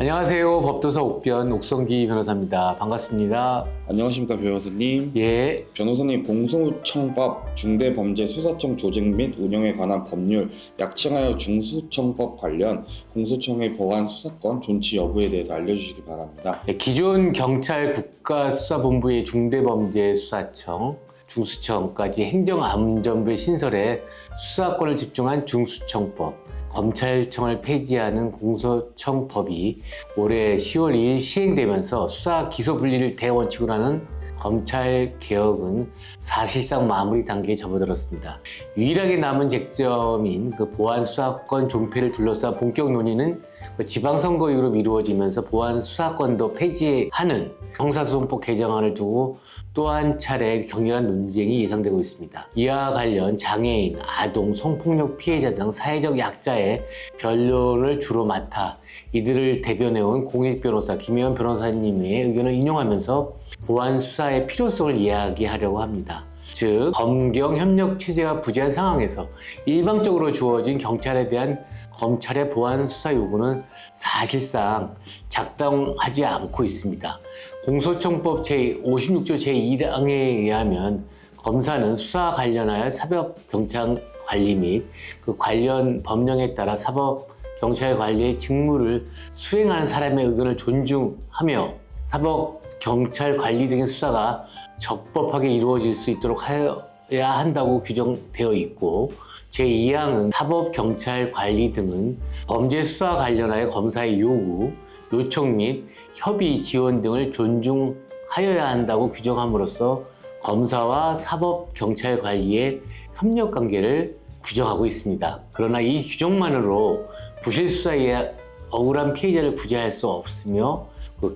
안녕하세요. 법도서 옥변 옥성기 변호사입니다. 반갑습니다. 안녕하십니까 변호사님. 예, 변호사님, 공소청법 중대범죄수사청 조직 및 운영에 관한 법률 약칭하여 중수청법 관련 공소청의 보안 수사권 존치 여부에 대해서 알려주시기 바랍니다. 기존 경찰 국가수사본부의 중대범죄수사청, 중수청까지 행정안전부의 신설에 수사권을 집중한 중수청법, 검찰청을 폐지하는 공소청법이 올해 10월 2일 시행되면서 수사 기소 분리를 대원칙으로 하는 검찰개혁은 사실상 마무리 단계에 접어들었습니다. 유일하게 남은 쟁점인 보안 수사권 존폐를 둘러싼 본격 논의는 지방선거 이후로 미루어지면서 보안 수사권도 폐지하는 형사소송법 개정안을 두고 또 한 차례 격렬한 논쟁이 예상되고 있습니다. 이와 관련 장애인, 아동, 성폭력 피해자 등 사회적 약자의 변론을 주로 맡아 이들을 대변해온 공익변호사 김혜원 변호사님의 의견을 인용하면서 보안 수사의 필요성을 이야기하려고 합니다. 즉, 검경 협력 체제가 부재한 상황에서 일방적으로 주어진 경찰에 대한 검찰의 보안 수사 요구는 사실상 작동하지 않고 있습니다. 공소청법 제56조 제1항에 의하면 검사는 수사와 관련하여 사법경찰관리 및 그 관련 법령에 따라 사법경찰관리의 직무를 수행하는 사람의 의견을 존중하며 사법경찰관리 등의 수사가 적법하게 이루어질 수 있도록 하여야 한다고 규정되어 있고, 제2항은 사법경찰관리 등은 범죄 수사와 관련하여 검사의 요구, 요청 및 협의, 지원 등을 존중하여야 한다고 규정함으로써 검사와 사법경찰관리의 협력관계를 규정하고 있습니다. 그러나 이 규정만으로 부실 수사에 억울한 피해자를 구제할 수 없으며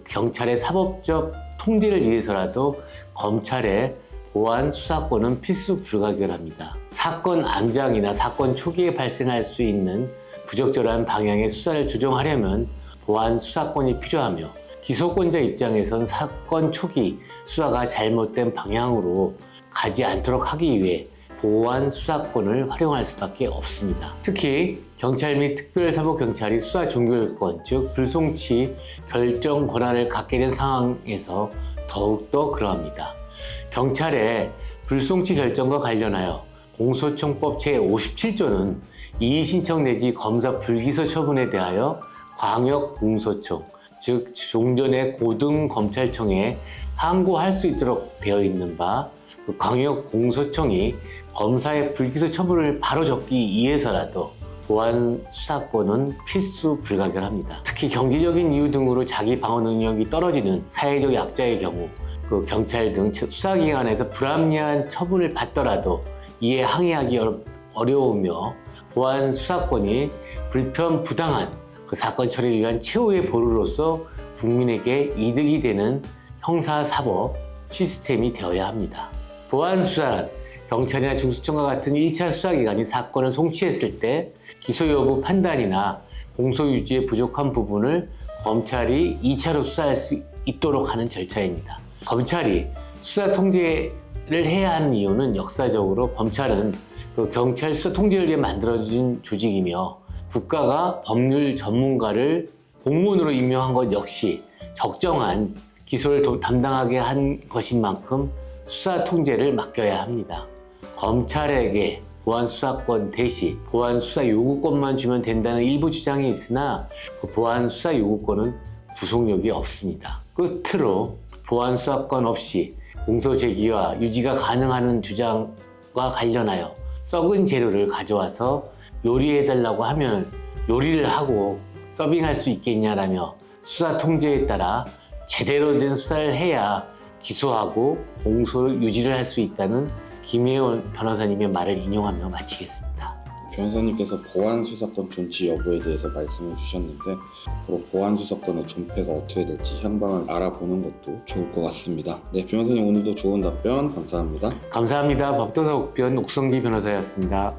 경찰의 사법적 통제를 위해서라도 검찰의 보안 수사권은 필수 불가결합니다. 사건 안장이나 사건 초기에 발생할 수 있는 부적절한 방향의 수사를 조정하려면 보안 수사권이 필요하며, 기소권자 입장에선 사건 초기 수사가 잘못된 방향으로 가지 않도록 하기 위해 보안 수사권을 활용할 수밖에 없습니다. 특히 경찰 및 특별사법경찰이 수사 종결권, 즉 불송치 결정 권한을 갖게 된 상황에서 더욱더 그러합니다. 경찰의 불송치 결정과 관련하여 공소청법 제57조는 이의 신청 내지 검사 불기소 처분에 대하여 광역공소청, 즉 종전의 고등검찰청에 항고할 수 있도록 되어 있는 바, 광역공소청이 검사의 불기소 처분을 바로 적기 위해서라도 보안 수사권은 필수 불가결합니다. 특히 경제적인 이유 등으로 자기 방어 능력이 떨어지는 사회적 약자의 경우 경찰 등 수사기관에서 불합리한 처분을 받더라도 이에 항의하기 어려우며 보안 수사권이 불편부당한 사건 처리를 위한 최후의 보루로서 국민에게 이득이 되는 형사사법 시스템이 되어야 합니다. 보안 수사란 경찰이나 중수청과 같은 1차 수사기관이 사건을 송치했을 때 기소 여부 판단이나 공소 유지에 부족한 부분을 검찰이 2차로 수사할 수 있도록 하는 절차입니다. 검찰이 수사 통제를 해야 하는 이유는 역사적으로 검찰은 경찰 수사 통제를 위해 만들어진 조직이며, 국가가 법률 전문가를 공무원으로 임명한 것 역시 적정한 기소를 담당하게 한 것인 만큼 수사 통제를 맡겨야 합니다. 검찰에게 보안 수사권 대신 보안 수사 요구권만 주면 된다는 일부 주장이 있으나 보안 수사 요구권은 구속력이 없습니다. 끝으로 보안 수사권 없이 공소 제기와 유지가 가능한 주장과 관련하여 썩은 재료를 가져와서 요리해달라고 하면 요리를 하고 서빙할 수 있겠냐라며 수사 통제에 따라 제대로 된 수사를 해야 기소하고 공소를 유지를 할 수 있다는 김혜원 변호사님의 말을 인용하며 마치겠습니다. 변호사님께서 보안 수사권 존치 여부에 대해서 말씀해 주셨는데, 앞으로 보안 수사권의 존폐가 어떻게 될지 향방을 알아보는 것도 좋을 것 같습니다. 네, 변호사님 오늘도 좋은 답변 감사합니다. 감사합니다. 법도서 옥변 옥성기 변호사였습니다.